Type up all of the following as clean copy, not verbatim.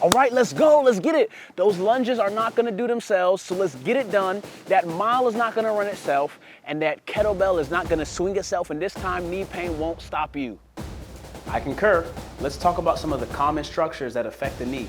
All right, let's go, let's get it. Those lunges are not gonna do themselves, so let's get it done. That mile is not gonna run itself, and that kettlebell is not gonna swing itself, and this time knee pain won't stop you. I concur. Let's talk about some of the common structures that affect the knee.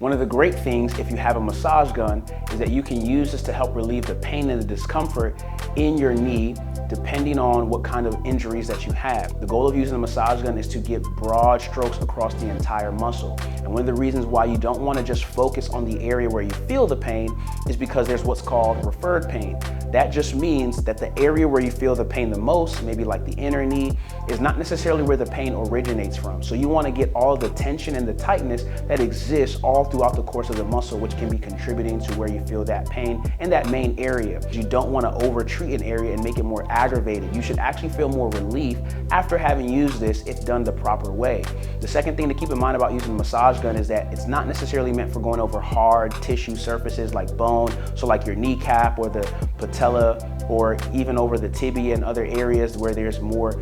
One of the great things if you have a massage gun is that you can use this to help relieve the pain and the discomfort in your knee depending on what kind of injuries that you have. The goal of using a massage gun is to get broad strokes across the entire muscle. And one of the reasons why you don't want to just focus on the area where you feel the pain is because there's what's called referred pain. That just means that the area where you feel the pain the most, maybe like the inner knee, is not necessarily where the pain originates from. So you want to get all the tension and the tightness that exists all throughout the course of the muscle, which can be contributing to where you feel that pain in that main area. You don't want to over-treat an area and make it more aggravated. You should actually feel more relief after having used this if done the proper way. The second thing to keep in mind about using a massage gun is that it's not necessarily meant for going over hard tissue surfaces like bone, so like your kneecap or the patella, or even over the tibia and other areas where there's more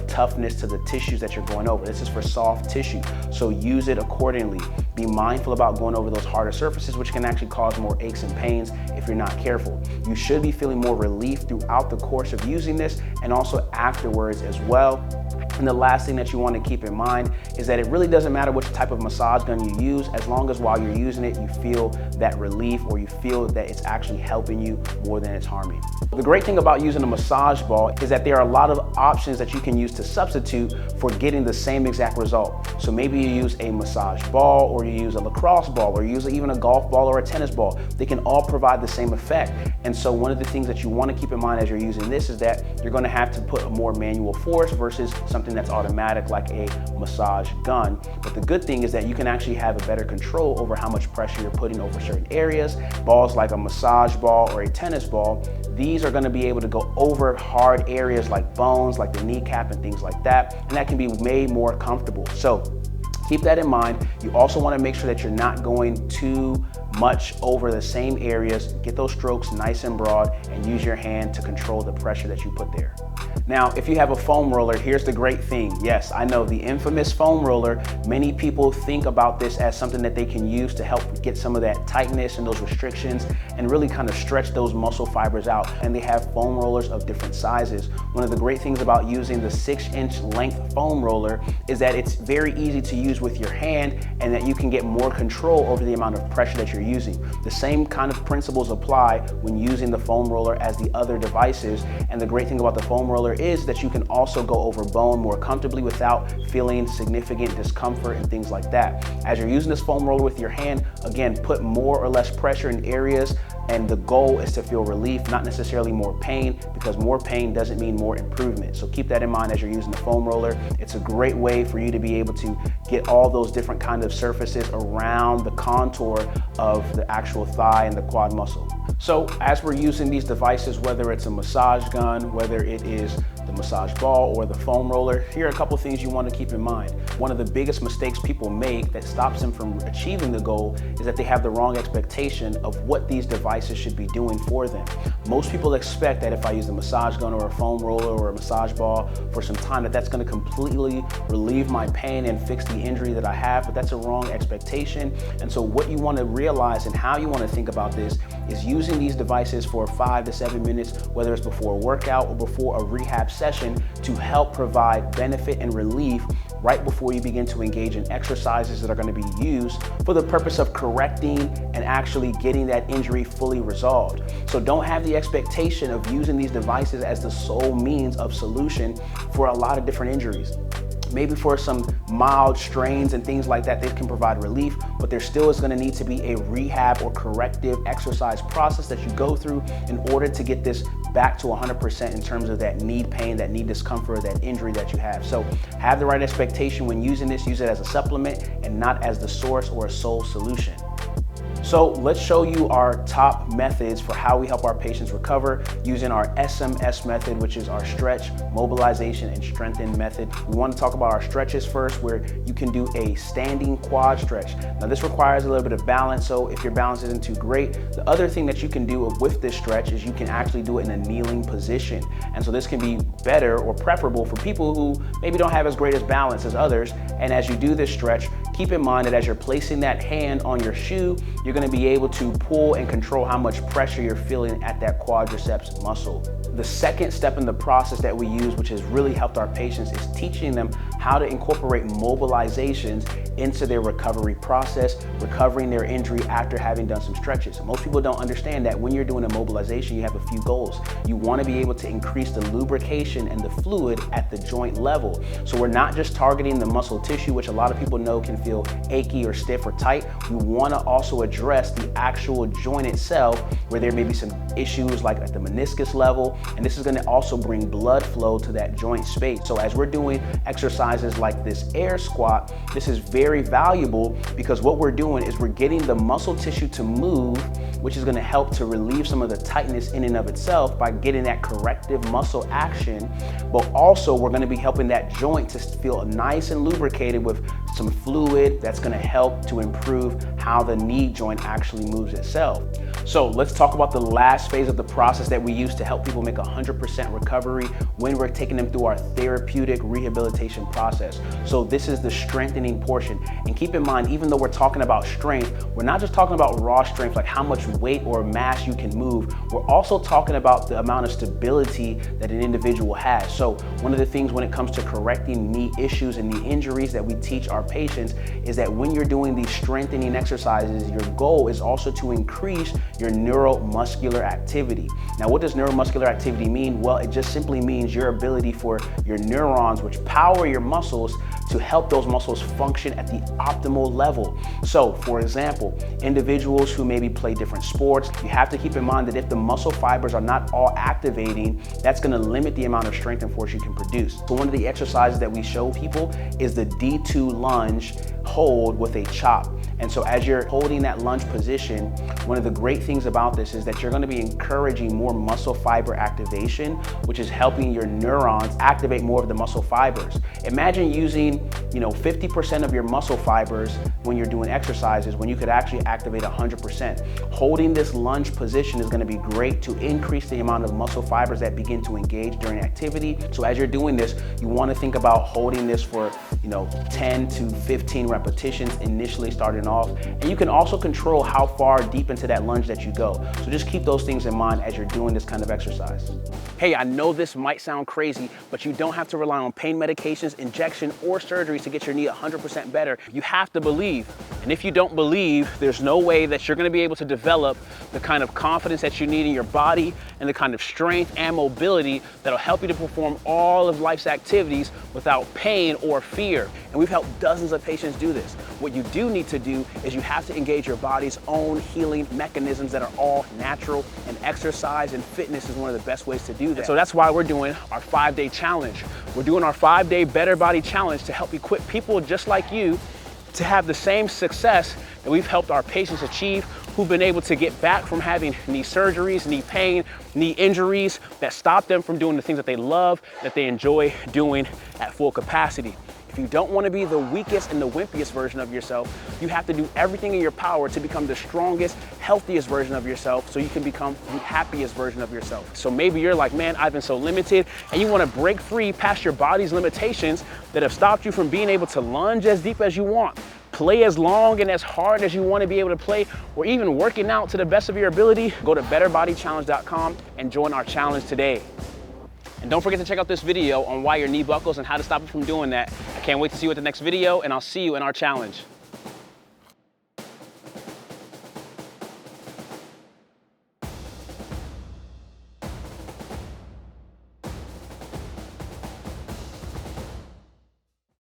toughness to the tissues that you're going over. This is for soft tissue, so use it accordingly. Be mindful about going over those harder surfaces, which can actually cause more aches and pains if you're not careful. You should be feeling more relief throughout the course of using this and also afterwards as well. And the last thing that you want to keep in mind is that it really doesn't matter which type of massage gun you use, as long as while you're using it, you feel that relief or you feel that it's actually helping you more than it's harming. The great thing about using a massage ball is that there are a lot of options that you can use to substitute for getting the same exact result. So maybe you use a massage ball, or you use a lacrosse ball, or you use even a golf ball or a tennis ball. They can all provide the same effect. And so one of the things that you want to keep in mind as you're using this is that you're going to have to put a more manual force versus something that's automatic like a massage gun. But the good thing is that you can actually have a better control over how much pressure you're putting over certain areas. Balls like a massage ball or a tennis ball, these are going to be able to go over hard areas like bones, like the kneecap and things like that, and that can be made more comfortable. So keep that in mind. You also want to make sure that you're not going too much over the same areas. Get those strokes nice and broad and use your hand to control the pressure that you put there. Now, if you have a foam roller, here's the great thing. Yes, I know the infamous foam roller. Many people think about this as something that they can use to help get some of that tightness and those restrictions and really kind of stretch those muscle fibers out. And they have foam rollers of different sizes. One of the great things about using the 6-inch length foam roller is that it's very easy to use with your hand and that you can get more control over the amount of pressure that you're using. The same kind of principles apply when using the foam roller as the other devices. And the great thing about the foam roller is that you can also go over bone more comfortably without feeling significant discomfort and things like that. As you're using this foam roller with your hand, again, put more or less pressure in areas, and the goal is to feel relief, not necessarily more pain, because more pain doesn't mean more improvement. So keep that in mind as you're using the foam roller. It's a great way for you to be able to get all those different kinds of surfaces around the contour of the actual thigh and the quad muscle. So as we're using these devices, whether it's a massage gun, whether it is the massage ball or the foam roller, here are a couple things you want to keep in mind. One of the biggest mistakes people make that stops them from achieving the goal is that they have the wrong expectation of what these devices should be doing for them. Most people expect that if I use a massage gun or a foam roller or a massage ball for some time, that's going to completely relieve my pain and fix the injury that I have, but that's a wrong expectation. And so what you want to realize and how you want to think about this is using these devices for 5 to 7 minutes, whether it's before a workout or before a rehab session, to help provide benefit and relief right before you begin to engage in exercises that are going to be used for the purpose of correcting and actually getting that injury fully resolved. So don't have the expectation of using these devices as the sole means of solution for a lot of different injuries. Maybe for some mild strains and things like that, they can provide relief, but there still is going to need to be a rehab or corrective exercise process that you go through in order to get this back to 100% in terms of that knee pain, that knee discomfort, or that injury that you have. So have the right expectation when using this. Use it as a supplement and not as the source or a sole solution. So let's show you our top methods for how we help our patients recover using our SMS method, which is our stretch, mobilization, and strengthen method. We want to talk about our stretches first, where you can do a standing quad stretch. Now this requires a little bit of balance, so if your balance isn't too great, the other thing that you can do with this stretch is you can actually do it in a kneeling position. And so this can be better or preferable for people who maybe don't have as great as balance as others. And as you do this stretch, keep in mind that as you're placing that hand on your shoe, you're going to be able to pull and control how much pressure you're feeling at that quadriceps muscle. The second step in the process that we use, which has really helped our patients, is teaching them how to incorporate mobilizations into their recovery process, recovering their injury after having done some stretches. Most people don't understand that when you're doing a mobilization, you have a few goals. You want to be able to increase the lubrication and the fluid at the joint level. So we're not just targeting the muscle tissue, which a lot of people know can feel achy or stiff or tight. We want to also address the actual joint itself, where there may be some issues like at the meniscus level, and this is going to also bring blood flow to that joint space. So as we're doing exercises like this air squat, this is very valuable because what we're doing is we're getting the muscle tissue to move, which is going to help to relieve some of the tightness in and of itself by getting that corrective muscle action. But also we're going to be helping that joint to feel nice and lubricated with some fluid that's going to help to improve how the knee joint actually moves itself. So let's talk about the last phase of the process that we use to help people make 100% recovery when we're taking them through our therapeutic rehabilitation process. So this is the strengthening portion. And keep in mind, even though we're talking about strength, we're not just talking about raw strength, like how much weight or mass you can move. We're also talking about the amount of stability that an individual has. So one of the things when it comes to correcting knee issues and knee injuries that we teach our patients is that when you're doing these strengthening exercises, your goal is also to increase your neuromuscular activity. Now, what does neuromuscular activity mean? Well, it just simply means your ability for your neurons, which power your muscles, to help those muscles function at the optimal level. So, for example, individuals who maybe play different sports, you have to keep in mind that if the muscle fibers are not all activating, that's going to limit the amount of strength and force you can produce. So one of the exercises that we show people is the D2 lunge hold with a chop. And so as you're holding that lunge position, one of the great things about this is that you're going to be encouraging more muscle fiber activation, which is helping your neurons activate more of the muscle fibers. Imagine using, 50% of your muscle fibers when you're doing exercises, when you could actually activate 100%. Holding this lunge position is going to be great to increase the amount of muscle fibers that begin to engage during activity. So as you're doing this, you want to think about holding this for 10 to 15 repetitions initially starting off. And you can also control how far deep into that lunge that you go. So just keep those things in mind as you're doing this kind of exercise. Hey, I know this might sound crazy, but you don't have to rely on pain medications, injection, or surgery to get your knee 100% better. You have to believe. And if you don't believe, there's no way that you're going to be able to develop the kind of confidence that you need in your body and the kind of strength and mobility that'll help you to perform all of life's activities without pain or fear. And we've helped dozens of patients do this. What you do need to do is you have to engage your body's own healing mechanisms that are all natural, and exercise and fitness is one of the best ways to do that. So that's why we're doing our 5-day challenge. We're doing our 5-day Better Body Challenge to help equip people just like you to have the same success that we've helped our patients achieve, who've been able to get back from having knee surgeries, knee pain, knee injuries that stop them from doing the things that they love, that they enjoy doing at full capacity. If you don't want to be the weakest and the wimpiest version of yourself, you have to do everything in your power to become the strongest, healthiest version of yourself so you can become the happiest version of yourself. So maybe you're like, man, I've been so limited, and you want to break free past your body's limitations that have stopped you from being able to lunge as deep as you want, play as long and as hard as you want to be able to play, or even working out to the best of your ability. Go to betterbodychallenge.com and join our challenge today. And don't forget to check out this video on why your knee buckles and how to stop it from doing that. I can't wait to see you at the next video, and I'll see you in our challenge.